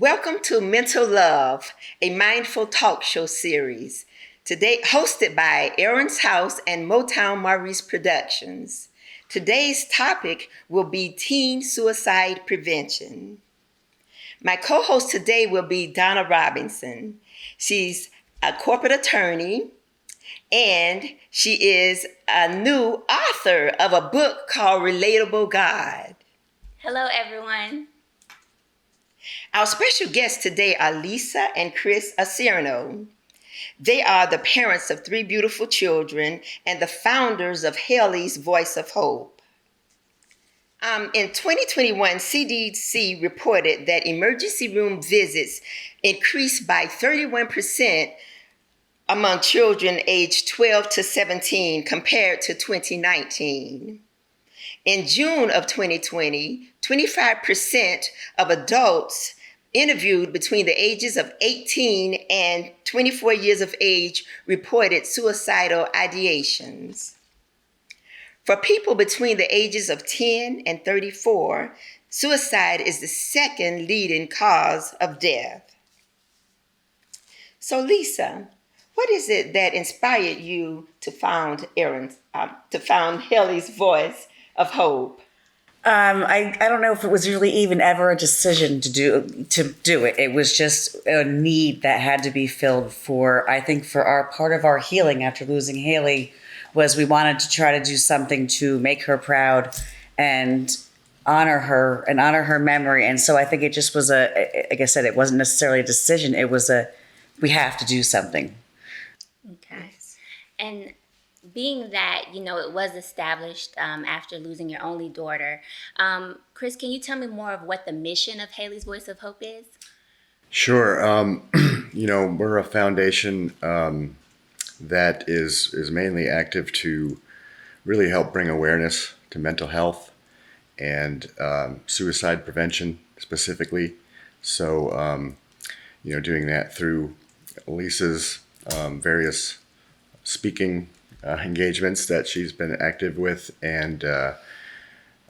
Welcome to Mental Love, a mindful talk show series. Today, hosted by Aaron's House and Motown Maurice Productions. Today's topic will be teen suicide prevention. My co host today will be Donna Robinson. She's a corporate attorney and she is a new author of a book called Relatable God. Hello, everyone. Our special guests today are Lisa and Chris Acierno. They are the parents of three beautiful children and the founders of Hailey's Voice of Hope. In 2021, CDC reported that emergency room visits increased by 31% among children aged 12 to 17 compared to 2019. In June of 2020, 25% of adults interviewed between the ages of 18 and 24 years of age reported suicidal ideations. For people between the ages of 10 and 34, suicide is the second leading cause of death. So, Lisa, what is it that inspired you to found Hailey's Voice of Hope? I don't know if it was really even ever a decision to do it. It was just a need that had to be filled for our part of our healing after losing Hailey was we wanted to try to do something to make her proud and honor her memory. And so I think it just was like I said, it wasn't necessarily a decision. It was we have to do something. Okay. And being that, it was established after losing your only daughter, Chris, can you tell me more of what the mission of Hailey's Voice of Hope is? Sure. We're a foundation that is mainly active to really help bring awareness to mental health and suicide prevention specifically. So, doing that through Lisa's various speaking engagements that she's been active with and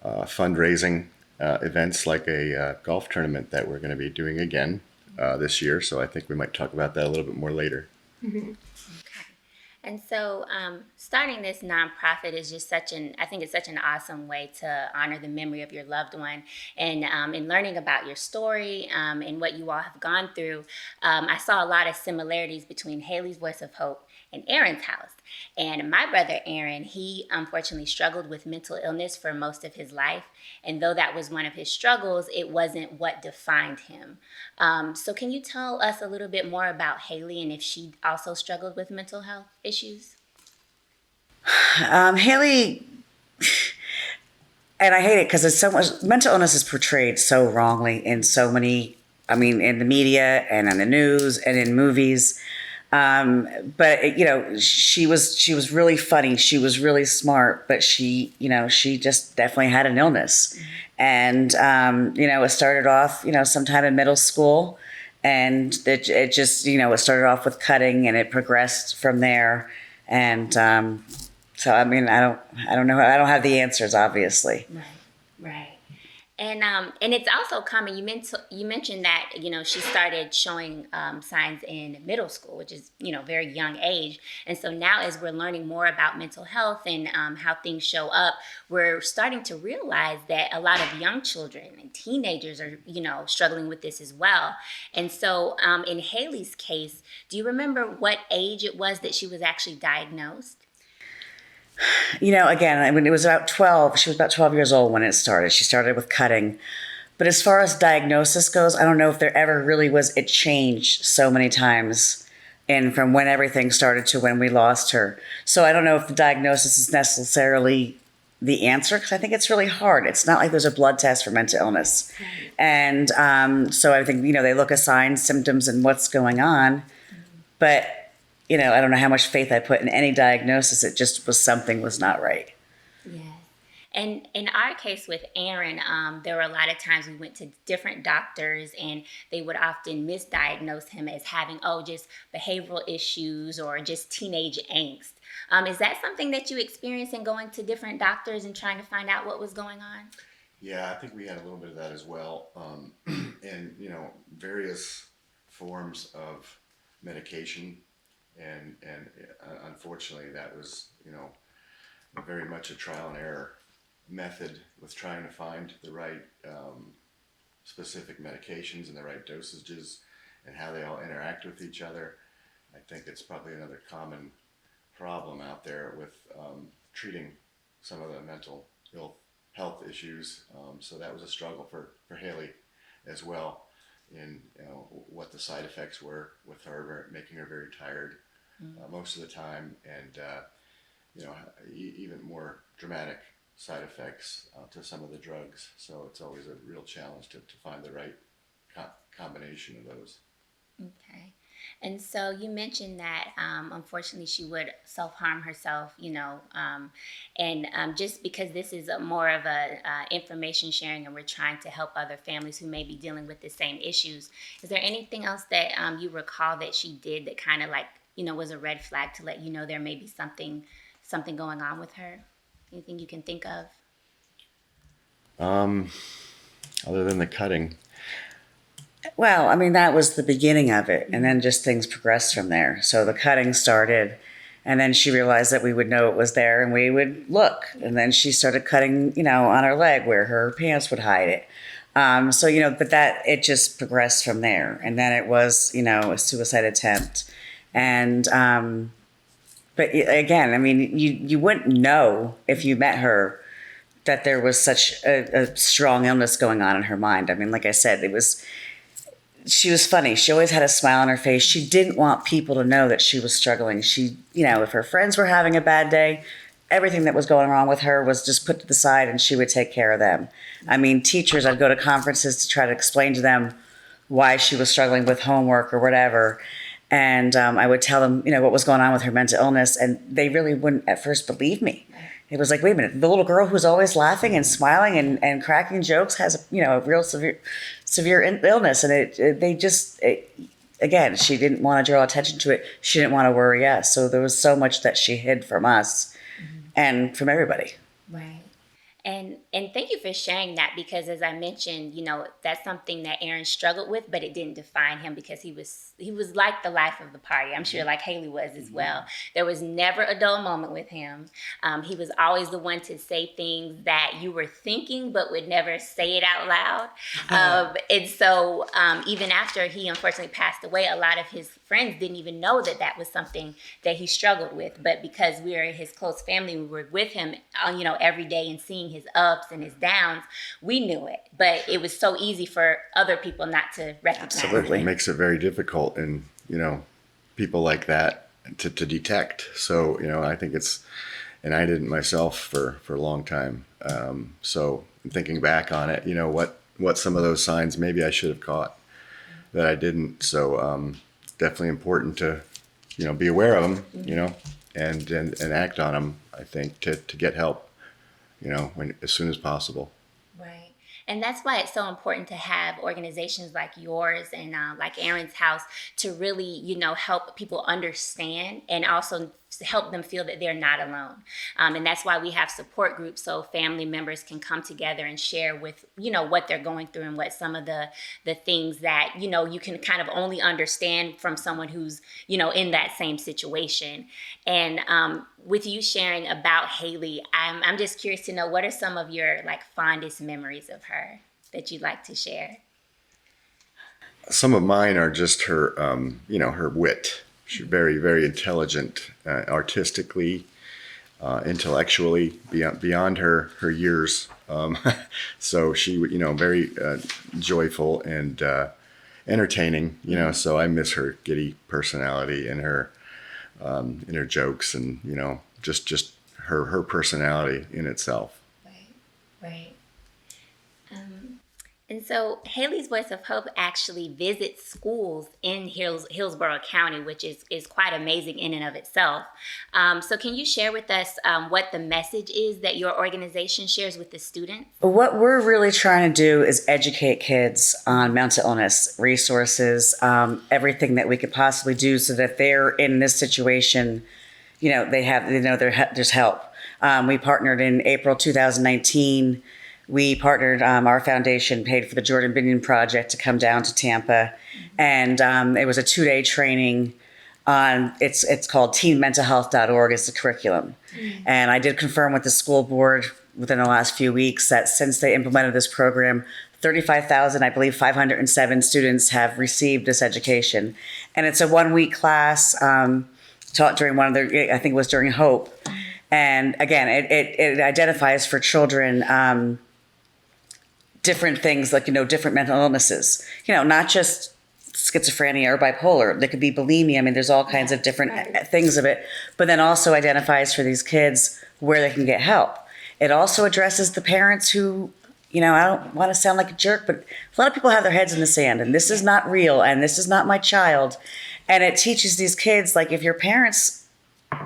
fundraising events like a golf tournament that we're going to be doing again this year. So I think we might talk about that a little bit more later. Mm-hmm. Okay. And so starting this nonprofit is just I think it's such an awesome way to honor the memory of your loved one. And in learning about your story and what you all have gone through, I saw a lot of similarities between Hailey's Voice of Hope and Aaron's House. And my brother Aaron, he unfortunately struggled with mental illness for most of his life. And though that was one of his struggles, it wasn't what defined him. So can you tell us a little bit more about Hailey and if she also struggled with mental health issues? Hailey, and I hate it because it's so much, mental illness is portrayed so wrongly in so many, in the media and on the news and in movies. But she was really funny. She was really smart, but she just definitely had an illness. And, it started off, sometime in middle school and it just, it started off with cutting and it progressed from there. And, so, I don't know. I don't have the answers, obviously. Right. And it's also common. You mentioned that she started showing signs in middle school, which is very young age. And so now, as we're learning more about mental health and how things show up, we're starting to realize that a lot of young children and teenagers are struggling with this as well. And so, in Hailey's case, do you remember what age it was that she was actually diagnosed? Again, it was about 12. She was about 12 years old when it started. She started with cutting. But as far as diagnosis goes, I don't know if there ever really was. It changed so many times and from when everything started to when we lost her. So I don't know if the diagnosis is necessarily the answer because I think it's really hard. It's not like there's a blood test for mental illness. Right. And so I think, they look at signs, symptoms, and what's going on. But I don't know how much faith I put in any diagnosis. It just was something was not right. Yeah. And in our case with Aaron, there were a lot of times we went to different doctors and they would often misdiagnose him as having, just behavioral issues or just teenage angst. Is that something that you experienced in going to different doctors and trying to find out what was going on? Yeah, I think we had a little bit of that as well. and various forms of medication, and unfortunately that was very much a trial and error method with trying to find the right specific medications and the right dosages and how they all interact with each other. I think it's probably another common problem out there with treating some of the mental health issues. So that was a struggle for Hailey as well, in what the side effects were with her, making her very tired most of the time, and even more dramatic side effects to some of the drugs. So it's always a real challenge to find the right combination of those. Okay. And so you mentioned that unfortunately she would self-harm herself, and just because this is more of a information sharing and we're trying to help other families who may be dealing with the same issues, is there anything else that you recall that she did that kind of was a red flag to let you know there may be something going on with her? Anything you can think of? Other than the cutting. Well, I mean, that was the beginning of it. And then just things progressed from there. So the cutting started, and then she realized that we would know it was there and we would look. And then she started cutting, on her leg where her pants would hide it. But it just progressed from there. And then it was, a suicide attempt. And, but again, I mean, you wouldn't know if you met her that there was such a strong illness going on in her mind. I mean, like I said, she was funny. She always had a smile on her face. She didn't want people to know that she was struggling. She, if her friends were having a bad day, everything that was going wrong with her was just put to the side and she would take care of them. I mean, teachers, I'd go to conferences to try to explain to them why she was struggling with homework or whatever. And I would tell them, what was going on with her mental illness. And they really wouldn't at first believe me. It was like, wait a minute, the little girl who's always laughing and smiling and cracking jokes has, a real severe illness. And again, she didn't want to draw attention to it. She didn't want to worry us. So there was so much that she hid from us and from everybody. Right. And thank you for sharing that, because as I mentioned, that's something that Aaron struggled with, but it didn't define him because he was like the life of the party. I'm sure like Hailey was as well. There was never a dull moment with him. He was always the one to say things that you were thinking but would never say it out loud. And so even after he unfortunately passed away, a lot of his friends didn't even know that was something that he struggled with. But because we were his close family, we were with him, every day and seeing his ups and his downs, we knew it. But it was so easy for other people not to recognize Absolutely. it. It makes it very difficult in, people like that to detect. So, I think and I didn't myself for a long time. So thinking back on it, what some of those signs maybe I should have caught that I didn't. So it's definitely important to, be aware of them, and act on them, I think, to get help, as soon as possible. Right. And that's why it's so important to have organizations like yours and like Aaron's House to really, help people understand and also help them feel that they're not alone. And that's why we have support groups, so family members can come together and share with, what they're going through and what some of the things that, you can kind of only understand from someone who's, in that same situation. And with you sharing about Hailey, I'm just curious to know, what are some of your fondest memories of her that you'd like to share? Some of mine are just her, her wit. She's very, very intelligent, artistically, intellectually, beyond her years. So she, very joyful and entertaining. So I miss her giddy personality and her jokes and just her personality in itself. Right. And so Hailey's Voice of Hope actually visits schools in Hillsborough County, which is quite amazing in and of itself. So can you share with us what the message is that your organization shares with the students? What we're really trying to do is educate kids on mental illness, resources, everything that we could possibly do so that they're in this situation, there's help. We partnered in April 2019 we partnered, our foundation paid for the Jordan Binion Project to come down to Tampa. And it was a 2-day training on, it's called teenmentalhealth.org is the curriculum. And I did confirm with the school board within the last few weeks that since they implemented this program, 35,000, I believe 507 students have received this education. And it's a 1-week class taught during one of their, I think it was during Hope. And again, it identifies for children different things like, different mental illnesses, not just schizophrenia or bipolar. There could be bulimia. I mean, there's all kinds of different things of it, but then also identifies for these kids where they can get help. It also addresses the parents who, I don't want to sound like a jerk, but a lot of people have their heads in the sand and this is not real and this is not my child. And it teaches these kids, like, if your parents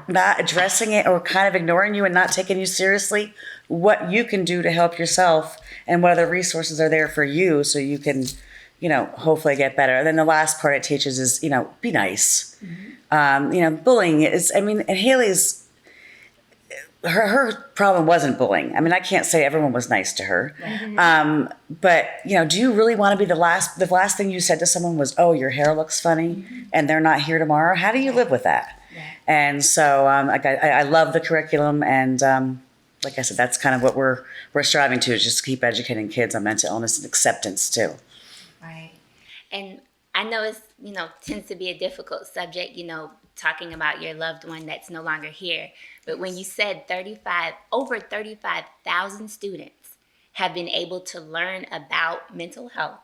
not addressing it or kind of ignoring you and not taking you seriously, what you can do to help yourself and what other resources are there for you so you can, hopefully get better. And then the last part it teaches is, be nice. Bullying is, and Hailey's, her problem wasn't bullying. I mean, I can't say everyone was nice to her. But, do you really want to be the last thing you said to someone was, oh, your hair looks funny and they're not here tomorrow? How do you live with that? And so I love the curriculum. And like I said, that's kind of what we're striving to, is just keep educating kids on mental illness and acceptance too. Right. And I know it's, tends to be a difficult subject, talking about your loved one that's no longer here. But when you said over 35,000 students have been able to learn about mental health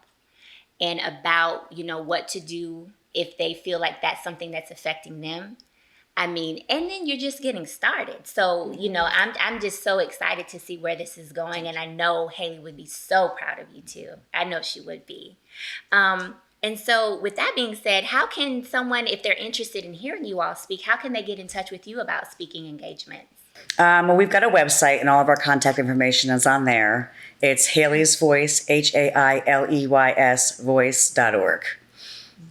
and about, what to do if they feel like that's something that's affecting them. And then you're just getting started. So, I'm just so excited to see where this is going. And I know Hailey would be so proud of you too. I know she would be. And so with that being said, how can someone, if they're interested in hearing you all speak, how can they get in touch with you about speaking engagements? Well, we've got a website and all of our contact information is on there. It's Hailey's Voice, HAILEYS voice.org.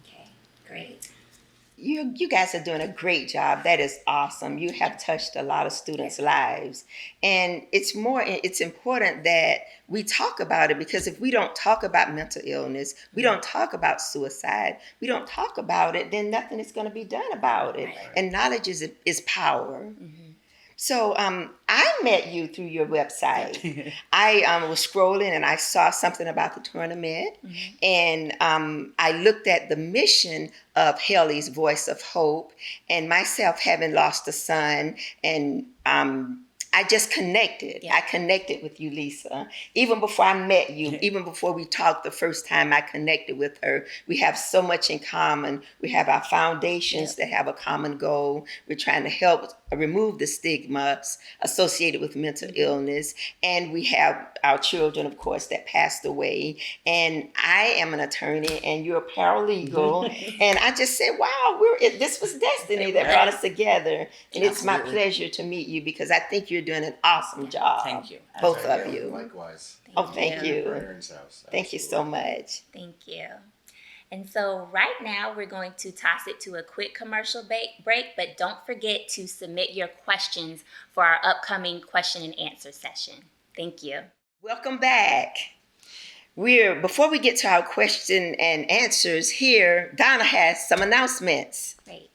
Okay, great. You guys are doing a great job. That is awesome. You have touched a lot of students' lives. And it's important that we talk about it, because if we don't talk about mental illness, we don't talk about suicide, we don't talk about it, then nothing is going to be done about it. And knowledge is power. So I met you through your website. I was scrolling and I saw something about the tournament. And I looked at the mission of Hailey's Voice of Hope, and myself having lost a son, and I just connected. I connected with you, Lisa. Even before I met you, even before we talked the first time I connected with her, we have so much in common. We have our foundations that have a common goal. We're trying to help remove the stigmas associated with mental illness. And we have our children, of course, that passed away. And I am an attorney and you're a paralegal. And I just said, wow, this was destiny that brought us together. And it's my pleasure to meet you, because I think you're doing an awesome job. Thank you. Both of you. Likewise. Thank you. Parents' house. Thank you so much. Thank you. And so right now we're going to toss it to a quick commercial break, but don't forget to submit your questions for our upcoming question and answer session. Thank you. Welcome back. Before we get to our question and answers here, Donna has some announcements. Great.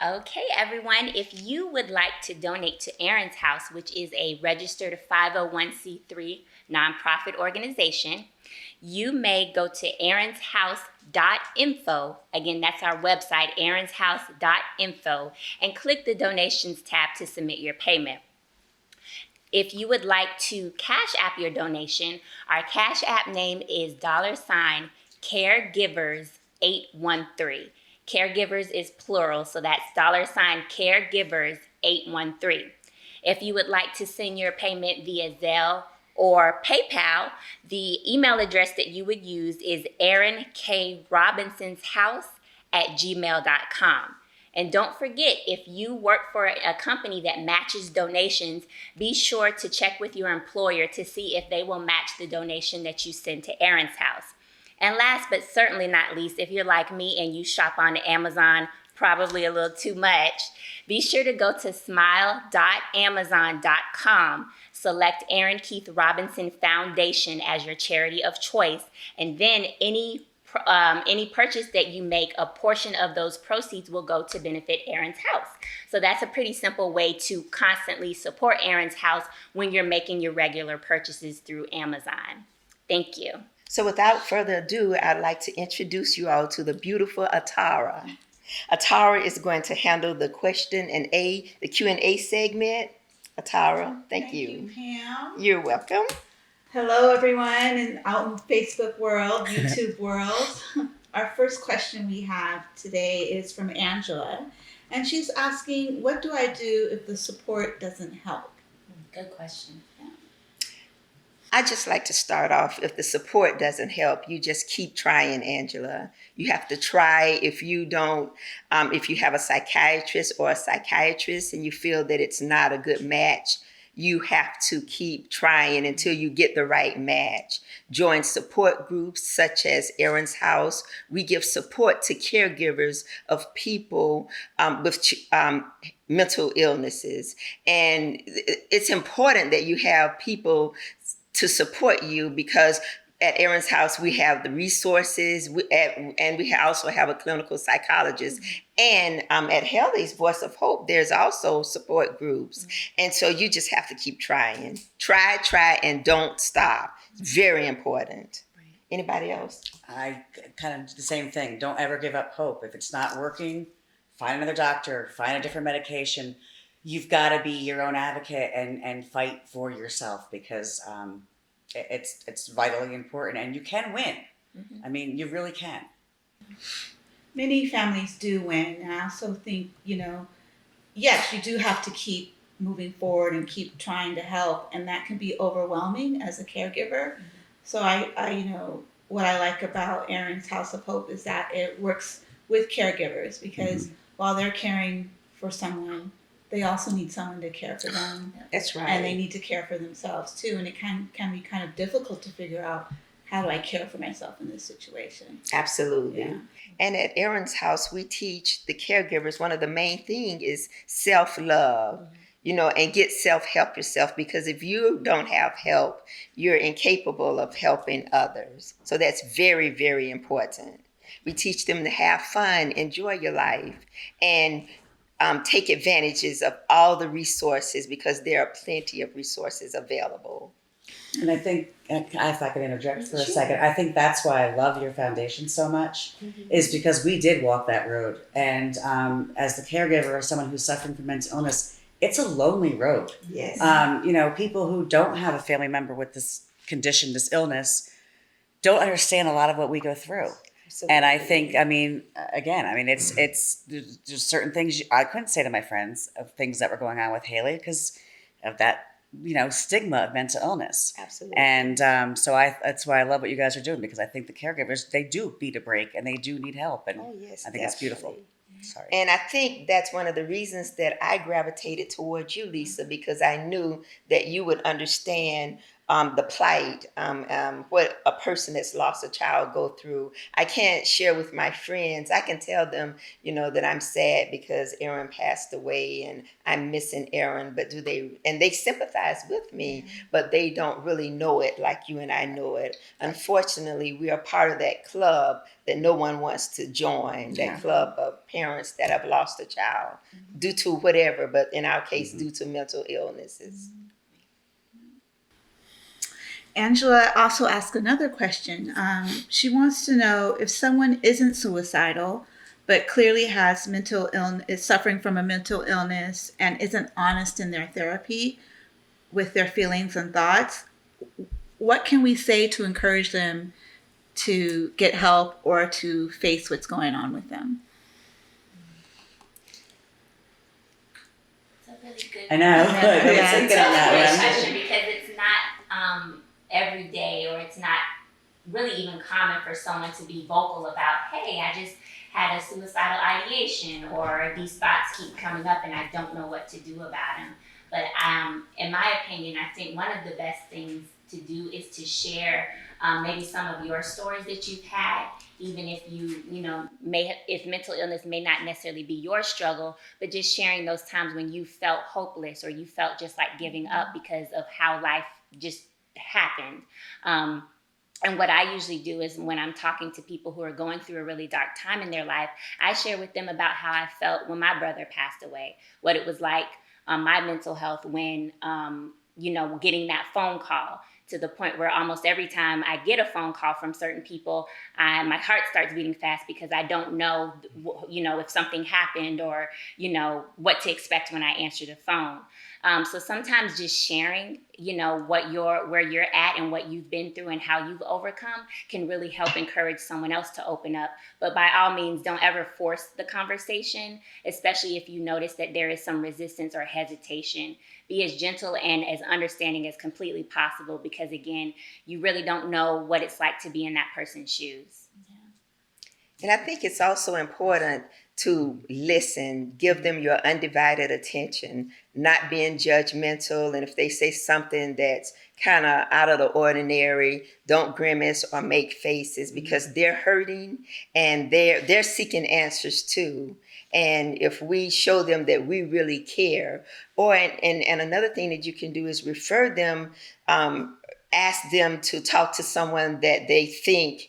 Okay, everyone, if you would like to donate to Aaron's House, which is a registered 501c3 nonprofit organization, you may go to aaronshouse.info. Again, that's our website, aaronshouse.info, and click the donations tab to submit your payment. If you would like to Cash App your donation, our Cash App name is $caregivers813. Caregivers is plural, so that's $caregivers813. If you would like to send your payment via Zelle or PayPal, the email address that you would use is aaronKrobinsonshouse@gmail.com. And don't forget, if you work for a company that matches donations, be sure to check with your employer to see if they will match the donation that you send to Aaron's House. And last but certainly not least, if you're like me and you shop on Amazon probably a little too much, be sure to go to smile.amazon.com, select Aaron Keith Robinson Foundation as your charity of choice, and then any purchase that you make, a portion of those proceeds will go to benefit Aaron's house. So that's a pretty simple way to constantly support Aaron's house when you're making your regular purchases through Amazon. Thank you. So without further ado, I'd like to introduce you all to the beautiful Atara. Atara is going to handle the the Q&A segment. Atara, thank you. Pam. You're welcome. Hello, everyone, and out in Facebook world, YouTube world. Our first question we have today is from Angela, and she's asking, what do I do if the support doesn't help? Good question. I just like to start off, if the support doesn't help, you just keep trying, Angela. You have to try. If you don't, if you have a psychiatrist or a psychiatrist and you feel that it's not a good match, you have to keep trying until you get the right match. Join support groups such as Aaron's House. We give support to caregivers of people with mental illnesses. And it's important that you have people to support you, because at Aaron's House, we have the resources, and we also have a clinical psychologist. And at Hailey's Voice of Hope, there's also support groups. And so you just have to keep trying. Try, and don't stop. It's very important. Anybody else? I kind of do the same thing. Don't ever give up hope. If it's not working, find another doctor, find a different medication. You've got to be your own advocate and fight for yourself, because it's vitally important, and you can win. I mean, you really can. Many families do win. And I also think, yes, you do have to keep moving forward and keep trying to help, and that can be overwhelming as a caregiver. So what I like about Aaron's House of Hope is that it works with caregivers, because while they're caring for someone, they also need someone to care for them. That's right. And they need to care for themselves too. And it can be kind of difficult to figure out, how do I care for myself in this situation? Absolutely. Yeah. And at Aaron's House, we teach the caregivers, one of the main things is self-love, and get help yourself, because if you don't have help, you're incapable of helping others. So that's very, very important. We teach them to have fun, enjoy your life, and take advantages of all the resources, because there are plenty of resources available. And I think, if I could interject for a second, I think that's why I love your foundation so much, is because we did walk that road. And as the caregiver or someone who's suffering from mental illness, it's a lonely road. Yes. People who don't have a family member with this condition, this illness, don't understand a lot of what we go through. Absolutely. And I think, it's there's certain things I couldn't say to my friends of things that were going on with Hailey because of that, stigma of mental illness. Absolutely. And that's why I love what you guys are doing, because I think the caregivers, they do beat a break and they do need help. And yes, I think it's beautiful. Sorry. And I think that's one of the reasons that I gravitated towards you, Lisa, because I knew that you would understand the plight, what a person that's lost a child go through. I can't share with my friends. I can tell them, that I'm sad because Aaron passed away and I'm missing Aaron, but they sympathize with me, but they don't really know it like you and I know it. Unfortunately, we are part of that club that no one wants to join, that club of parents that have lost a child due to whatever, but in our case, due to mental illnesses. Angela also asked another question. She wants to know, if someone isn't suicidal, but clearly has is suffering from a mental illness and isn't honest in their therapy with their feelings and thoughts, what can we say to encourage them to get help or to face what's going on with them? It's a really good I know. question, Yeah. because it's not every day, or it's not really even common for someone to be vocal about, hey, I just had a suicidal ideation, or these thoughts keep coming up and I don't know what to do about them. But in my opinion, I think one of the best things to do is to share maybe some of your stories that you've had, even if if mental illness may not necessarily be your struggle, but just sharing those times when you felt hopeless or you felt just like giving up because of how life just happened. And what I usually do is when I'm talking to people who are going through a really dark time in their life, I share with them about how I felt when my brother passed away, what it was like my mental health when, getting that phone call, to the point where almost every time I get a phone call from certain people, my heart starts beating fast because I don't know, if something happened or, what to expect when I answer the phone. So sometimes just sharing, where you're at and what you've been through and how you've overcome can really help encourage someone else to open up. But by all means, don't ever force the conversation, especially if you notice that there is some resistance or hesitation. Be as gentle and as understanding as completely possible, because again, you really don't know what it's like to be in that person's shoes. And I think it's also important to listen, give them your undivided attention, not being judgmental. And if they say something that's kind of out of the ordinary, don't grimace or make faces, because they're hurting and they're seeking answers too. And if we show them that we really care, and another thing that you can do is refer them, ask them to talk to someone that they think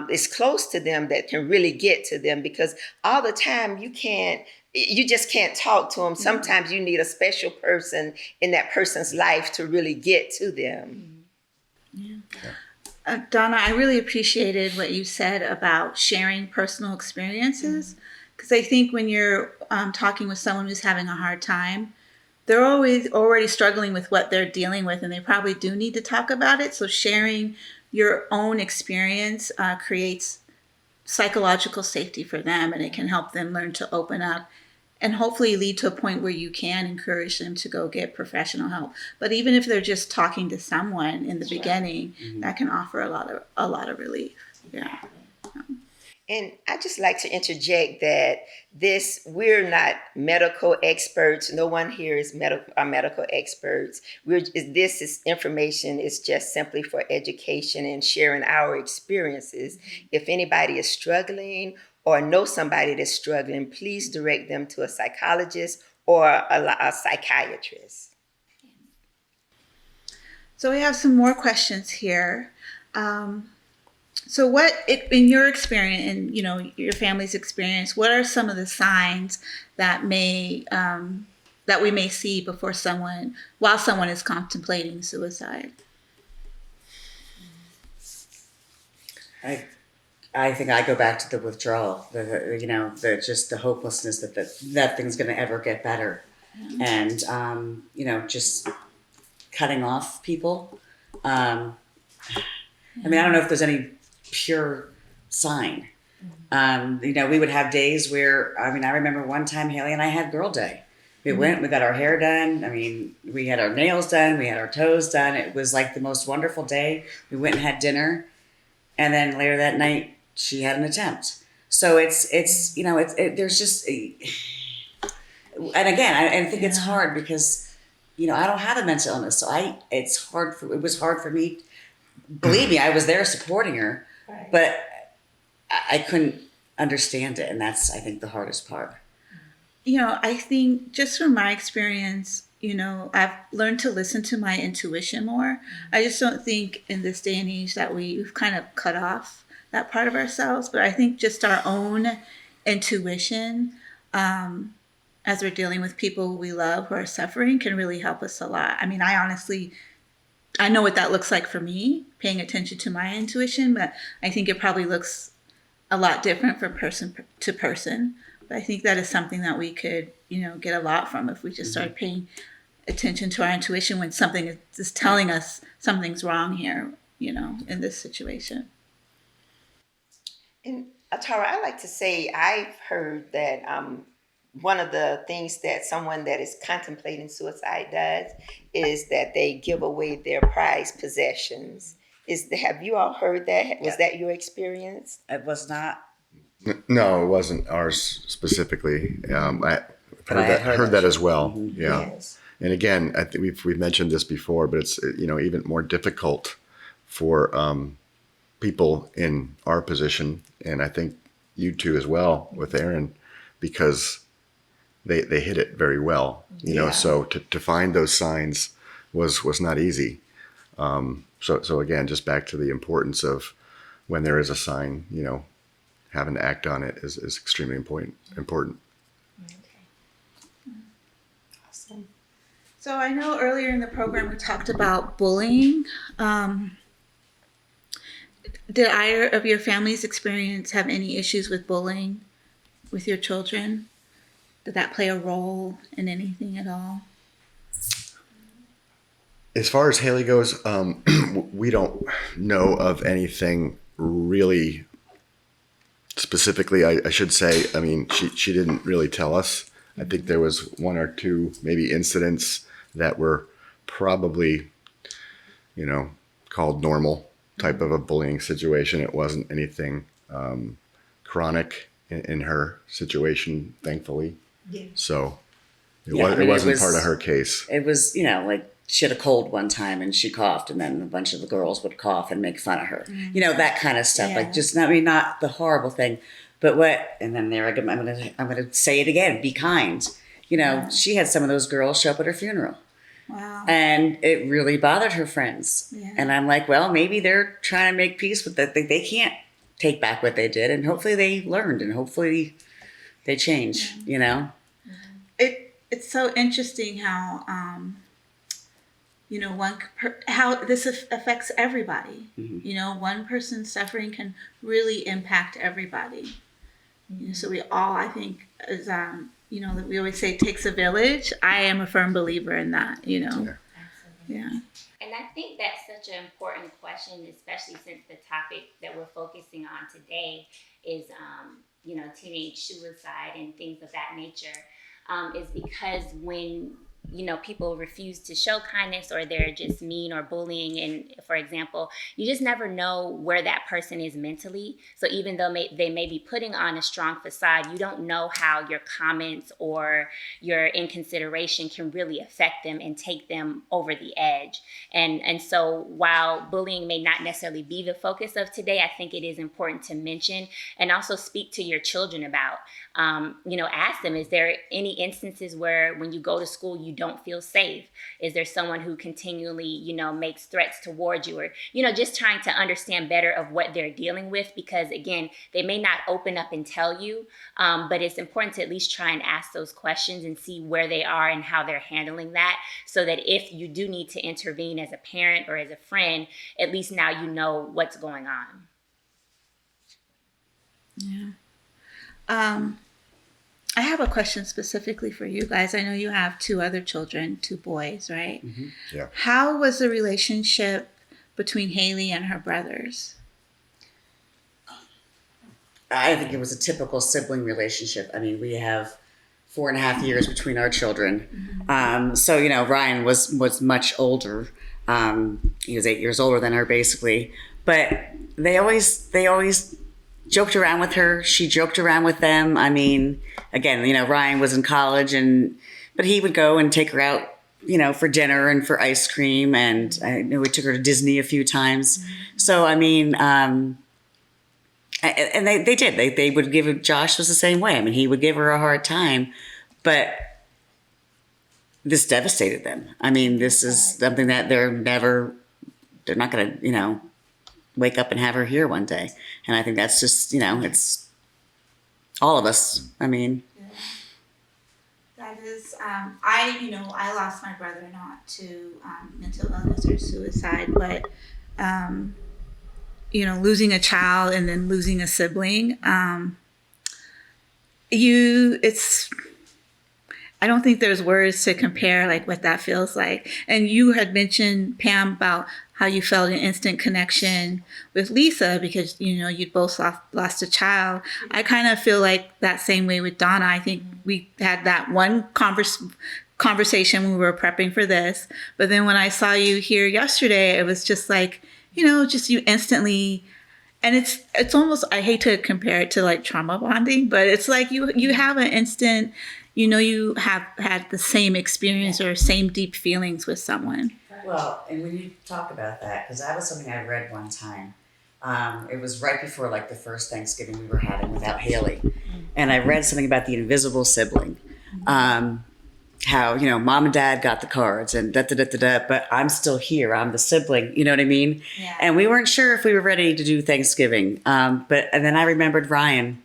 is close to them that can really get to them, because all the time you just can't talk to them. Sometimes you need a special person in that person's life to really get to them. Yeah. Donna, I really appreciated what you said about sharing personal experiences, because I think when you're talking with someone who's having a hard time, they're always already struggling with what they're dealing with, and they probably do need to talk about it. So sharing your own experience creates psychological safety for them, and it can help them learn to open up and hopefully lead to a point where you can encourage them to go get professional help. But even if they're just talking to someone in the beginning, that can offer a lot of relief. Yeah. And I just like to interject that we're not medical experts. No one here is medical experts. This information is just simply for education and sharing our experiences. If anybody is struggling or know somebody that's struggling, please direct them to a psychologist or a psychiatrist. So we have some more questions here. So in your experience and your family's experience, what are some of the signs that that we may see while someone is contemplating suicide? I think I go back to the withdrawal, just the hopelessness that thing's going to ever get better, and just cutting off people. I don't know if there's any pure sign. We would have days where, I remember one time Hailey and I had girl day. We went, we got our hair done. We had our nails done. We had our toes done. It was like the most wonderful day. We went and had dinner. And then later that night, she had an attempt. So there's just, and again, I think it's hard because, I don't have a mental illness. So it was hard for me. Believe me, I was there supporting her. Right. But I couldn't understand it, and that's, I think, the hardest part. I think just from my experience, I've learned to listen to my intuition more. I just don't think in this day and age that we've kind of cut off that part of ourselves, but I think just our own intuition, as we're dealing with people we love who are suffering, can really help us a lot. I know what that looks like for me, paying attention to my intuition, but I think it probably looks a lot different from person to person. But I think that is something that we could, get a lot from if we just started paying attention to our intuition when something is telling us something's wrong here, in this situation. And Tara, I like to say I've heard that one of the things that someone that is contemplating suicide does is that they give away their prized possessions. Have you all heard that? Was that your experience? It was not. No, it wasn't ours specifically. I But I heard that as well. Mm-hmm. Yeah. Yes. And again, I think we've mentioned this before, but it's, even more difficult for people in our position, and I think you two as well with Aaron, because they hit it very well. So to find those signs was not easy. So again, just back to the importance of when there is a sign, having to act on it is extremely important. Awesome. So I know earlier in the program we talked about bullying. Did either of your families experience have any issues with bullying with your children? Did that play a role in anything at all? As far as Hailey goes, we don't know of anything really specifically. I should say, she didn't really tell us. I think there was one or two maybe incidents that were probably, called normal type of a bullying situation. It wasn't anything chronic in her situation, thankfully. Yeah. So it wasn't part of her case. It was, like she had a cold one time and she coughed, and then a bunch of the girls would cough and make fun of her. That kind of stuff. Yeah. Like just not the horrible thing, but and then I'm gonna say it again. Be kind. She had some of those girls show up at her funeral. Wow. And it really bothered her friends. Yeah. And I'm like, well, maybe they're trying to make peace with that. They can't take back what they did, and hopefully they learned, and hopefully they change. It's so interesting how how this affects everybody. Mm-hmm. One person's suffering can really impact everybody. So we all, I think, is that we always say it takes a village. I am a firm believer in that. Yeah. Absolutely. Yeah. And I think that's such an important question, especially since the topic that we're focusing on today is, teenage suicide and things of that nature, is because when people refuse to show kindness, or they're just mean or bullying. And for example, you just never know where that person is mentally. So even though they may be putting on a strong facade, you don't know how your comments or your inconsideration can really affect them and take them over the edge. And so while bullying may not necessarily be the focus of today, I think it is important to mention and also speak to your children about. Ask them, is there any instances where when you go to school, you don't feel safe? Is there someone who continually, makes threats towards you, or, just trying to understand better of what they're dealing with? Because again, they may not open up and tell you, but it's important to at least try and ask those questions and see where they are and how they're handling that, so that if you do need to intervene as a parent or as a friend, at least now you know what's going on. Yeah. I have a question specifically for you guys. I know you have 2 other children, 2 boys, right? Mm-hmm. Yeah. How was the relationship between Hailey and her brothers? I think it was a typical sibling relationship. We have 4.5 years between our children. Mm-hmm. So, Ryan was much older. He was 8 years older than her, basically. But they always joked around with her. She joked around with them. Again, Ryan was in college, but he would go and take her out, for dinner and for ice cream. And I know we took her to Disney a few times. Mm-hmm. So, and they did. They would give Josh was the same way. He would give her a hard time, but this devastated them. This is something that they're not going to, wake up and have her here one day. And I think that's just, it's all of us. That is, I lost my brother not to mental illness or suicide, but, losing a child and then losing a sibling, I don't think there's words to compare like what that feels like. And you had mentioned, Pam, about how you felt an instant connection with Lisa because, you'd both lost a child. I kind of feel like that same way with Donna. I think we had that one conversation when we were prepping for this. But then when I saw you here yesterday, it was just like, just you instantly. And it's almost, I hate to compare it to like trauma bonding, but it's like you have an instant, you know you have had the same experience or same deep feelings with someone. Well, and when you talk about that, because that was something I read one time. It was right before like the first Thanksgiving we were having without Hailey. And I read something about the invisible sibling. How, you know, mom and dad got the cards and da, but I'm still here. I'm the sibling, you know what I mean? Yeah. And we weren't sure if we were ready to do Thanksgiving. And then I remembered Ryan.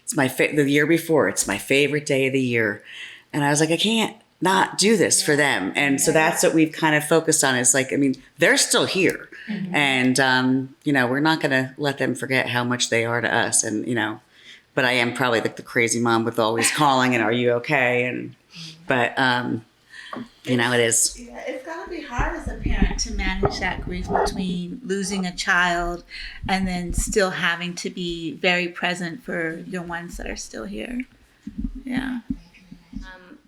It's the year before. It's my favorite day of the year. And I was like, I can't not do this for them. And so that's what we've kind of focused on is like, I mean, they're still here. And, you know, we're not going to let them forget how much they are to us. And, you know, but I am probably like the crazy mom with always calling and are you okay? But, you know, it is. Yeah, it's gotta be hard as a parent to manage that grief between losing a child and then still having to be very present for your ones that are still here. Yeah.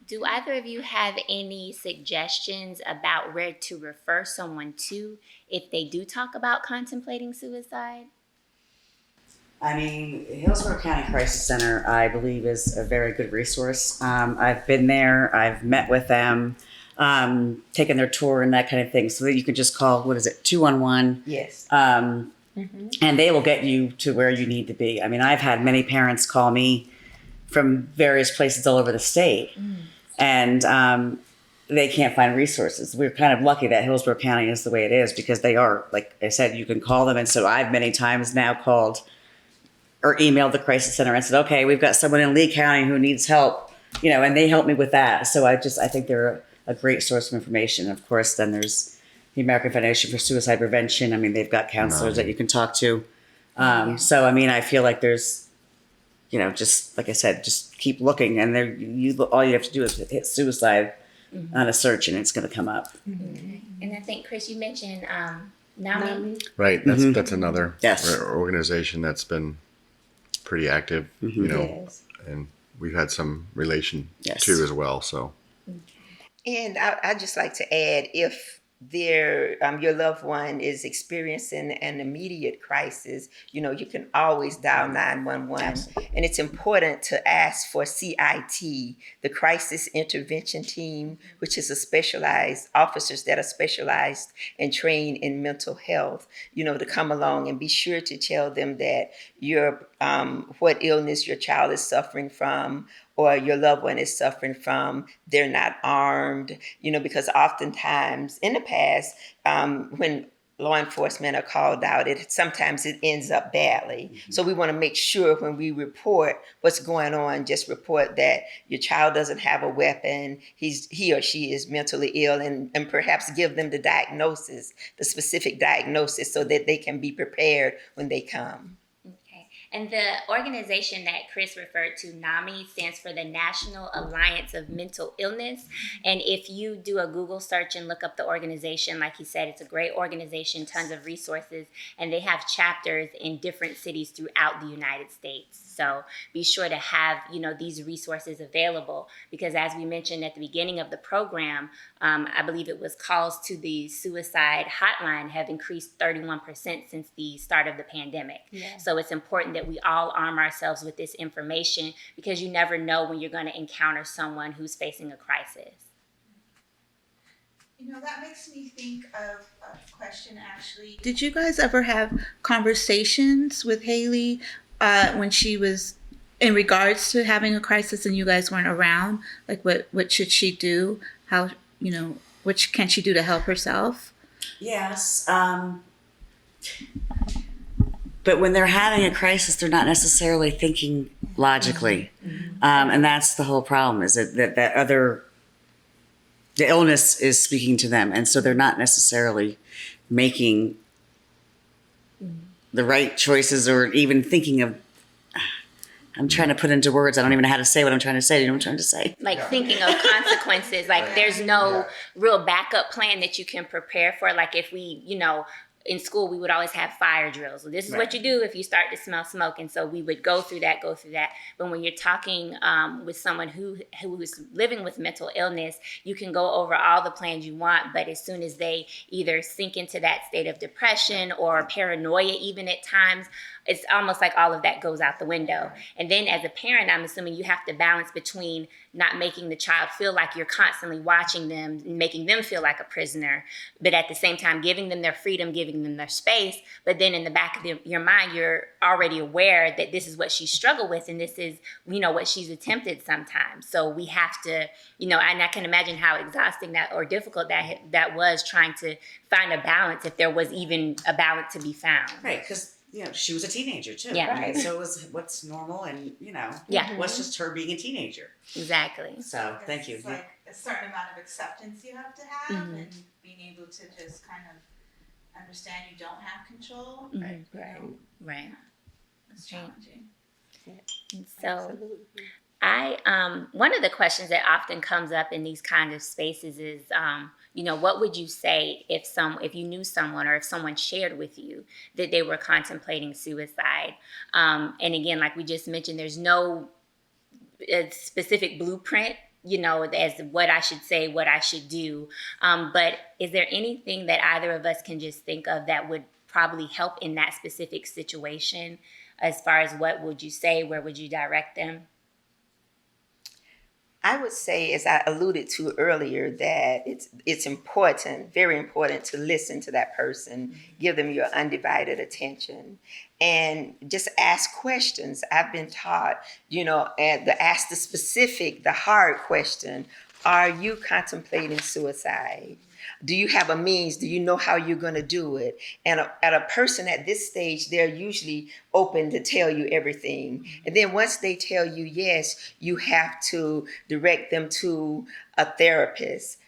Do either of you have any suggestions about where to refer someone to if they do talk about contemplating suicide? I mean, Hillsborough County Crisis Center, I believe, is a very good resource. I've been there, I've met with them, taken their tour and that kind of thing. So that you can just call, 211? Yes. And they will get you to where you need to be. I mean, I've had many parents call me from various places all over the state, and they can't find resources. We're kind of lucky that Hillsborough County is the way it is because they are, like I said, you can call them. And so I've many times now called or emailed the crisis center and said, okay, we've got someone in Lee County who needs help, you know, and they help me with that. So I think they're a great source of information. Of course, then there's the American Foundation for Suicide Prevention. I mean, they've got counselors that you can talk to. So, I mean, I feel like there's, you know, just like I said, just keep looking, and all you have to do is hit suicide on a search, and it's going to come up. And I think, Chris, you mentioned NAMI. Right. That's another Yes. organization that's been pretty active, you know, and we've had some relation too as well. So, And I'd just like to add, if your loved one is experiencing an immediate crisis, you know, you can always dial 911. And it's important to ask for CIT, the Crisis Intervention Team, which is officers that are specialized and trained in mental health, you know, to come along and be sure to tell them that what illness your child is suffering from or your loved one is suffering from, they're not armed, you know, because oftentimes in the past, when law enforcement are called out, sometimes it ends up badly. So we want to make sure when we report what's going on, just report that your child doesn't have a weapon, he or she is mentally ill, and perhaps give them the specific diagnosis so that they can be prepared when they come. And the organization that Chris referred to, NAMI, stands for the National Alliance of Mental Illness. And if you do a Google search and look up the organization, like he said, it's a great organization, tons of resources, and they have chapters in different cities throughout the United States. So be sure to have, you know, these resources available because as we mentioned at the beginning of the program, I believe it was calls to the suicide hotline have increased 31% since the start of the pandemic. Yeah. So it's important that we all arm ourselves with this information because you never know when you're going to encounter someone who's facing a crisis. You know, that makes me think of a question actually. Did you guys ever have conversations with Hailey when she was in regards to having a crisis and you guys weren't around? Like what should she do? How, you know, what can she do to help herself? Yes. But when they're having a crisis, they're not necessarily thinking logically. And that's the whole problem is that the illness is speaking to them. And so they're not necessarily making the right choices or even thinking of, I'm trying to put into words. I don't even know how to say what I'm trying to say. You know what I'm trying to say? Like thinking of consequences. Like there's no real backup plan that you can prepare for. Like if we, you know, in school, we would always have fire drills. So this is what you do if you start to smell smoke. And so we would go through that. But when you're talking with someone who's living with mental illness, you can go over all the plans you want. But as soon as they either sink into that state of depression or paranoia, even at times, it's almost like all of that goes out the window. And then as a parent, I'm assuming you have to balance between not making the child feel like you're constantly watching them, making them feel like a prisoner, but at the same time giving them their freedom, giving them their space. But then in the back of your mind, you're already aware that this is what she struggled with, and this is, what she's attempted sometimes. So we have to, and I can imagine how exhausting that or difficult that was, trying to find a balance, if there was even a balance to be found. Right, because she was a teenager too. Yeah. Right. So it was what's normal, and Yeah. what's just her being a teenager. Exactly. So thank you. It's like a certain amount of acceptance you have to have, and being able to just kind of understand you don't have control. Mm-hmm. Right. It's challenging. And so one of the questions that often comes up in these kind of spaces is, what would you say if you knew someone, or if someone shared with you that they were contemplating suicide? And again, like we just mentioned, there's no specific blueprint, as what I should say, what I should do. But is there anything that either of us can just think of that would probably help in that specific situation? As far as what would you say, where would you direct them? I would say, as I alluded to earlier, that it's important, very important, to listen to that person, give them your undivided attention, and just ask questions. I've been taught, and ask the specific, the hard question: are you contemplating suicide? Do you have a means? Do you know how you're going to do it? And at a person at this stage, they're usually open to tell you everything. And then once they tell you yes, you have to direct them to a therapist.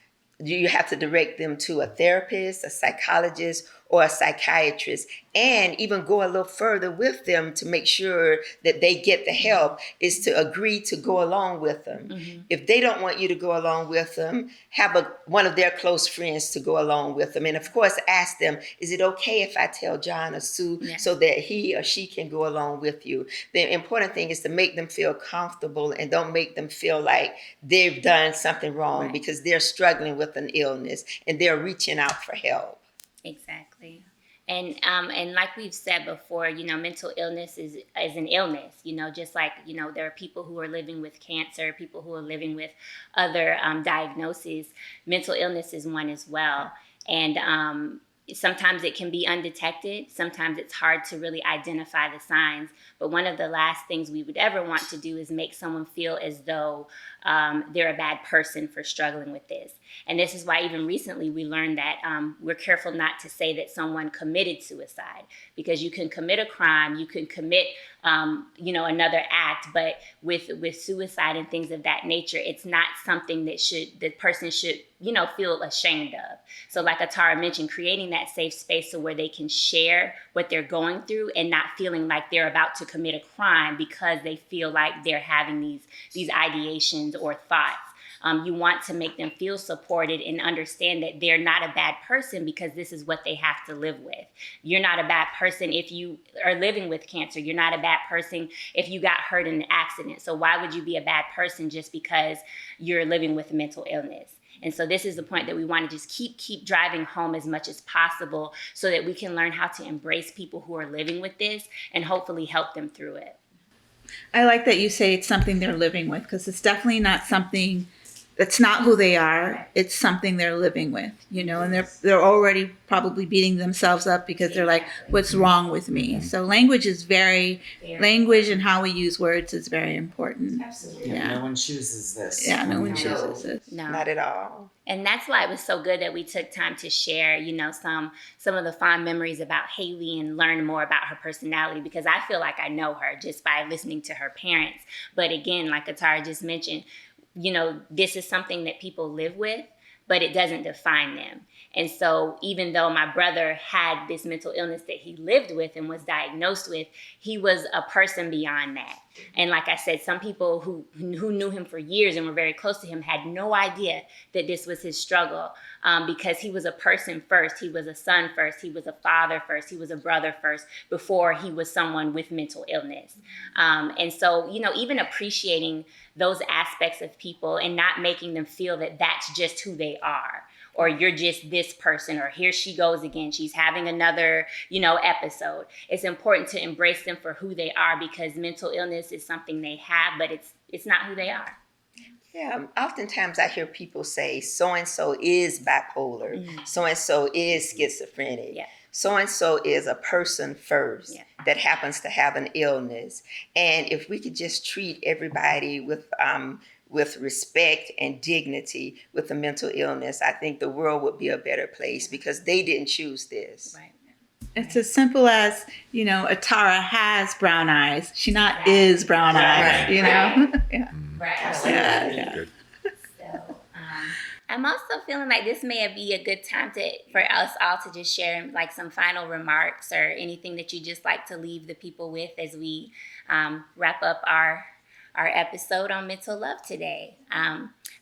You have to direct them to a therapist, a psychologist, or a psychiatrist, and even go a little further with them to make sure that they get the help, is to agree to go along with them. Mm-hmm. If they don't want you to go along with them, have one of their close friends to go along with them. And of course, ask them, is it okay if I tell John or Sue so that he or she can go along with you? The important thing is to make them feel comfortable, and don't make them feel like they've done something wrong, because they're struggling with an illness and they're reaching out for help. Exactly. And like we've said before, mental illness is an illness, just like, there are people who are living with cancer, people who are living with other diagnoses. Mental illness is one as well. And sometimes it can be undetected. Sometimes it's hard to really identify the signs. But one of the last things we would ever want to do is make someone feel as though they're a bad person for struggling with this. And this is why even recently we learned that we're careful not to say that someone committed suicide, because you can commit a crime, you can commit, another act, but with suicide and things of that nature, it's not something that the person should, feel ashamed of. So like Atara mentioned, creating that safe space so where they can share what they're going through and not feeling like they're about to commit a crime because they feel like they're having these ideations or thoughts. You want to make them feel supported and understand that they're not a bad person because this is what they have to live with. You're not a bad person if you are living with cancer. You're not a bad person if you got hurt in an accident. So why would you be a bad person just because you're living with a mental illness? And so this is the point that we want to just keep driving home as much as possible so that we can learn how to embrace people who are living with this and hopefully help them through it. I like that you say it's something they're living with, because it's definitely not something that's not who they are. It's something they're living with, and they're already probably beating themselves up because they're like, what's wrong with me? So language and how we use words is very important. Absolutely. Yeah. No one chooses this. Yeah, no one chooses this. No. Not at all. And that's why it was so good that we took time to share, some of the fond memories about Hailey and learn more about her personality, because I feel like I know her just by listening to her parents. But again, like Atara just mentioned, this is something that people live with. but it doesn't define them. And so even though my brother had this mental illness that he lived with and was diagnosed with, he was a person beyond that. And like I said, some people who knew him for years and were very close to him had no idea that this was his struggle, because he was a person first. He was a son first. He was a father first. He was a brother first before he was someone with mental illness. And so, even appreciating those aspects of people and not making them feel that that's just who they are, or you're just this person, or here she goes again, she's having another, episode. It's important to embrace them for who they are, because mental illness is something they have, but it's not who they are. Yeah, oftentimes I hear people say so-and-so is bipolar, so-and-so is schizophrenic. Yeah. So-and-so is a person first Yeah. that happens to have an illness. And if we could just treat everybody with respect and dignity with a mental illness, I think the world would be a better place, because they didn't choose this. Right. It's as simple as, Atara has brown eyes. She not is brown eyes, Yeah. Right. Yeah. Good. So, I'm also feeling like this may be a good time for us all to just share like some final remarks or anything that you just like to leave the people with as we wrap up our episode on mental love today.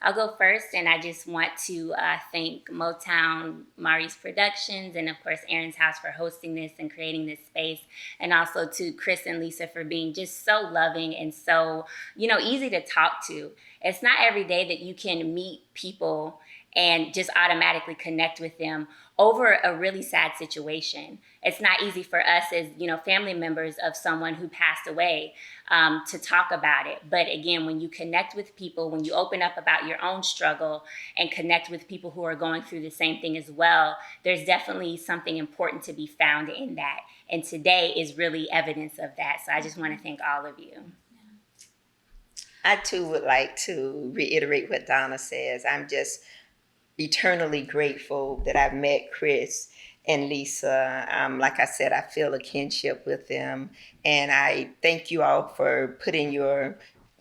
I'll go first, and I just want to thank Motown, Maurice Productions, and of course Aaron's House for hosting this and creating this space, and also to Chris and Lisa for being just so loving and so, easy to talk to. It's not every day that you can meet people and just automatically connect with them over a really sad situation. It's not easy for us as, family members of someone who passed away to talk about it. But again, when you connect with people, when you open up about your own struggle and connect with people who are going through the same thing as well, there's definitely something important to be found in that. And today is really evidence of that. So I just want to thank all of you. I too would like to reiterate what Donna says. I'm just eternally grateful that I've met Chris and Lisa. Like I said, I feel a kinship with them, and I thank you all for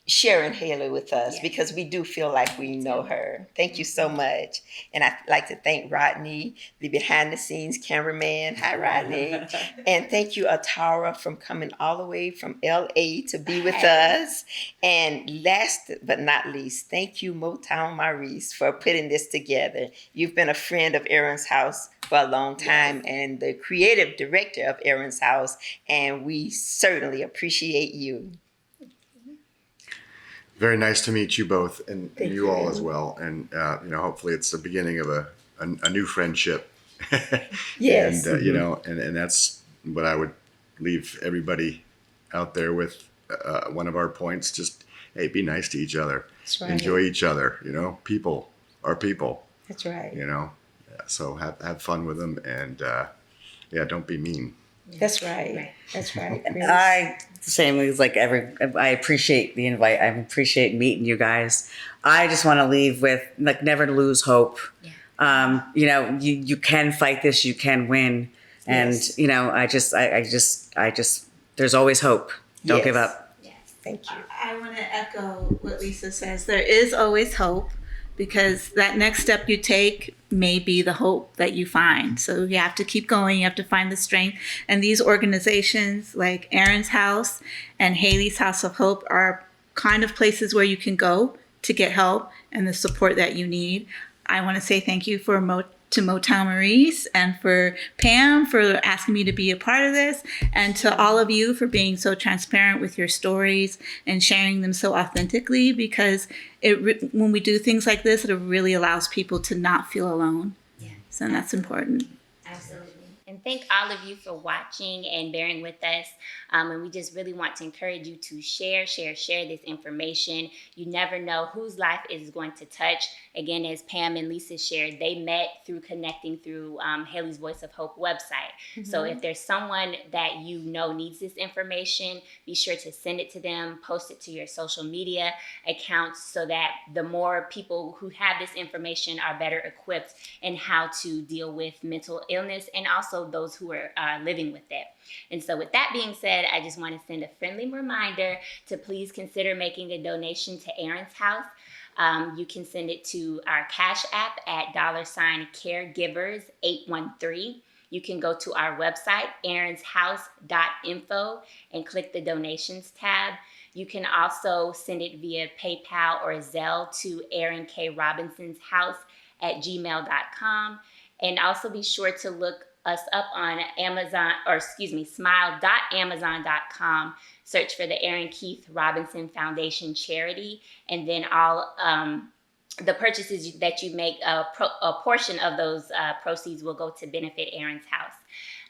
sharing Hailey with us, because we do feel like we know her. Thank you so much. And I'd like to thank Rodney, the behind the scenes cameraman. Hi, Rodney. And thank you, Atara, from coming all the way from LA to be with us. And last but not least, thank you, Motown Maurice, for putting this together. You've been a friend of Aaron's House for a long time, and the creative director of Aaron's House, and we certainly appreciate you. Very nice to meet you both, and you all as well. And hopefully it's the beginning of a new friendship. Yes. And and that's what I would leave everybody out there with. One of our points: just be nice to each other. That's right. Enjoy each other. People are people. That's right. So have fun with them, and don't be mean. That's right. That's right. Same as I appreciate the invite. I appreciate meeting you guys. I just want to leave with never to lose hope. Yeah. You can fight this, you can win. And, Yes. I just, there's always hope. Don't give up. Yes. Thank you. I want to echo what Lisa says. There is always hope, because that next step you take may be the hope that you find. So you have to keep going. You have to find the strength. And these organizations like Aaron's House and Hailey's House of Hope are kind of places where you can go to get help and the support that you need. I want to say thank you to Motown Maurice and for Pam for asking me to be a part of this, and to all of you for being so transparent with your stories and sharing them so authentically, because when we do things like this, it really allows people to not feel alone. Yeah. So that's important. Absolutely. And thank all of you for watching and bearing with us. And we just really want to encourage you to share this information. You never know whose life is going to touch. Again, as Pam and Lisa shared, they met through connecting through Hailey's Voice of Hope website. Mm-hmm. So if there's someone that needs this information, be sure to send it to them, post it to your social media accounts, so that the more people who have this information are better equipped in how to deal with mental illness, and also those who are living with it. And so with that being said, I just want to send a friendly reminder to please consider making a donation to Aaron's House. You can send it to our Cash App at $caregivers813. You can go to our website, aaronshouse.info, and click the donations tab. You can also send it via PayPal or Zelle to aaronkrobinsonshouse@gmail.com. And also be sure to look us up on smile.amazon.com. Search for the Aaron Keith Robinson Foundation charity, and then all the purchases that you make, a portion of those proceeds will go to benefit Aaron's house.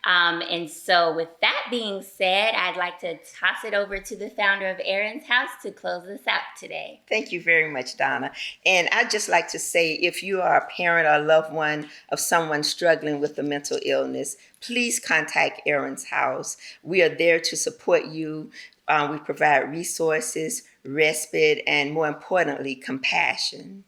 And so with that being said, I'd like to toss it over to the founder of Aaron's House to close us out today. Thank you very much, Donna. And I'd just like to say, if you are a parent or a loved one of someone struggling with a mental illness, please contact Aaron's House. We are there to support you. We provide resources, respite, and more importantly, compassion.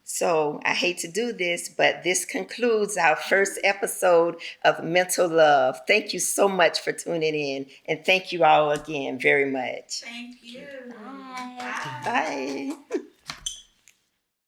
So I hate to do this, but this concludes our first episode of Mental Love. Thank you so much for tuning in, and thank you all again very much. Thank you. Bye. Bye. Bye.